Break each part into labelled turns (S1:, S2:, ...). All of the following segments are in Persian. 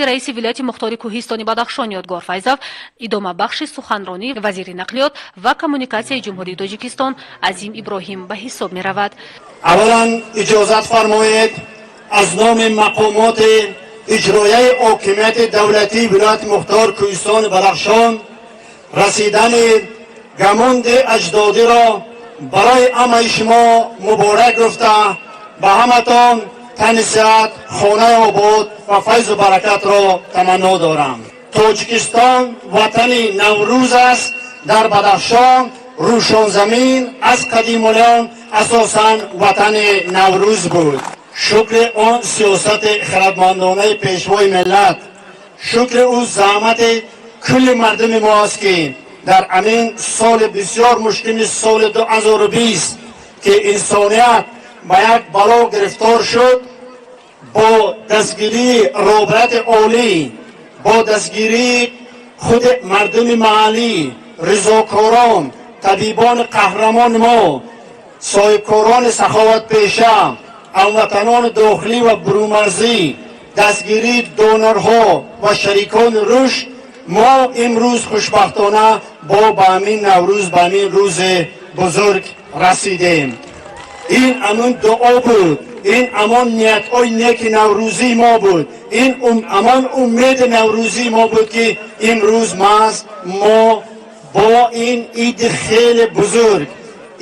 S1: رئیس ولایت مختار کوهستان بدخشان یادگار فیضов ادامه بخش سخنرانی وزیر نقلیات و کمونیکاسیای جمهوری تاجیکستان عظیم ابراهیم به حساب می رود.
S2: اولا اجازت فرمایید از نام مقامات اجرایی حاکمیت دولتی ولایت مختار کوهستان بدخشان رسیدن گماند اجدادی را برای همه شما مبارک گفته به همتان تن صحت، خانه آباد و فیض و برکت را تمنا دارم. تاجیکستان وطن نوروز است. در بدخشان روشن زمین از قدیمیان اساساً وطن نوروز بود. شکر آن سیاست خردمندانه پیشوای ملت، شکر او زحمت کل مردم ما است که در همین سال بسیار مشکل سال 2020 که انسانیت به یک بلا گرفتار شد، با دستگیری رابطه عالی، با دستگیری خود مردم محلی، رضاکاران، طبیبان قهرمان ما، صاحبکاران سخاوت پیشه، هموطنان داخلی و برومرزی، دستگیری دونرها و شریکان رشد، ما امروز خوشبختانه با همین نوروز، به همین روز بزرگ رسیدیم. این امان دعا بود، این امان نیت های نیک نوروزی ما بود، این امان امید نوروزی ما بود که امروز ما با این عید خیلی بزرگ،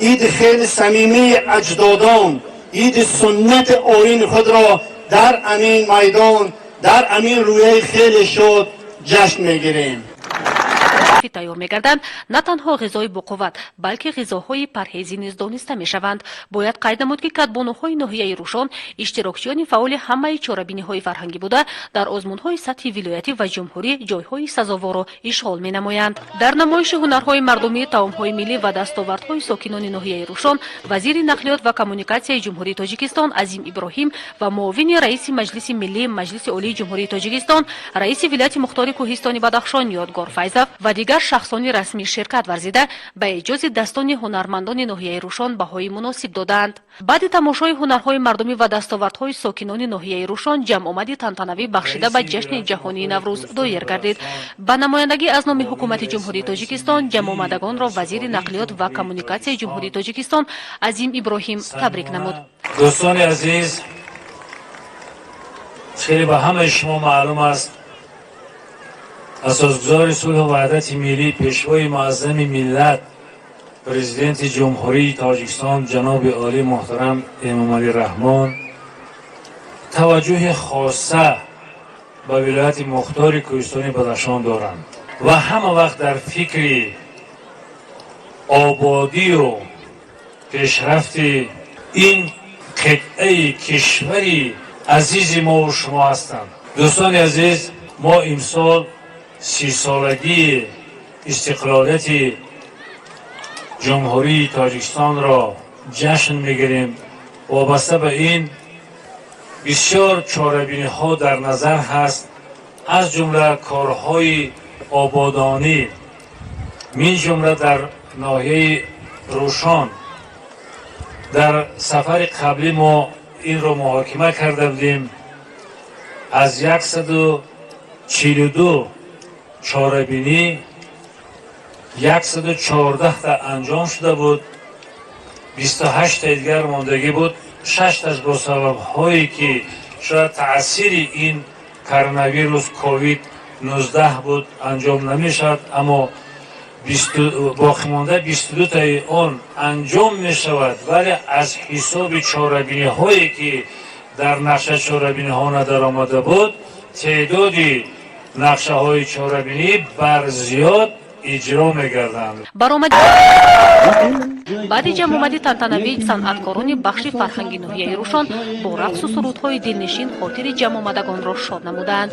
S2: عید خیلی صمیمی اجدادان، عید سنت آیین خود را در امین میدان، در امین رویه خیلی شد جشن میگیریم.
S1: تیار می‌گردند نه تنها غذای بقوت بلکه غذاهای پرهیزی نیز دانسته می‌شوند. باید قید نمود که کدبانوهای ناحیه روشن اشتراکچیان فعال همه چاره‌بینی‌های فرهنگی بوده در آزمون‌های سطحی ولایتی و جمهوری جای‌های سزاوار را اشغال می‌نمایند. در نمایش هنرهای مردمی، طعام‌های ملی و دستاوردهای ساکنان ناحیه روشن، وزیر نقلیات و کمونیکاسیای جمهوری تاجیکستان عظیم ابراهیم و معاون رئیس مجلس ملی مجلس عالی جمهوری تاجیکستان رئیس ولایت مختار کوهستان بدخشان یادگار فیضов و دیگر شخصان رسمی شرکت ورزیده به ایجاز دستان هنرمندان ناحیه روشن بهای مناسب دادند. بعد تماشای هنرهای مردمی و دستاوردهای ساکنان ناحیه روشن جمع آمدی تنتنوی بخشیده به جشن جهانی نوروز دایر گردید. با نمایندگی از نام حکومت جمهوری تاجیکستان جمع آمدگان را وزیر نقلیات و کمونیکاسیای جمهوری تاجیکستان عظیم ابراهیم تبریک نمود.
S3: دوستان عزیز، خیلی به همه شما معلوم است اساسگزار صلح و وحدت ملی، پیشوای معظم ملت، پرزیدنت جمهوری تاجیکستان جناب عالی محترم امام علی رحمان توجه خاصه به ولایت مختار کوهستان بدخشان دارند و همه وقت در فکر آبادی و پیشرفت این قطعه کشوری عزیز ما و شما هستند. دوستان عزیز، ما امسال 30 سالگی استقلالیت جمهوری تاجیکستان را جشن میگیریم. وابسته به این بسیار چاره‌بینی ها در نظر هست، از جمله کارهای آبادانی، من جمله در ناحیه روشن. در سفر قبلی ما این را محاکمه کرده بودیم. از 142 چاره‌بینی 114 تا انجام شده بود، 28 تا دیگر ماندگی بود. 6 تاش با سبب هایی که شاید تأثیر این کرونا کووید 19 بود انجام نمی شد، اما باقی مانده 22 تای آن انجام می شود، ولی از حساب چاره‌بینی هایی که در نقشه چاره‌بینی ها ندر آمده بود، تعدادی نقشه های چاره‌بینی بر زیاد اجرا می‌گردند.
S1: بعد جمع آمدی تنتنوی صنعتکاران بخش فرهنگی ناحیه روشن با رقص و سرودهای دلنشین خاطر جمع آمدگان را شاد نمودند.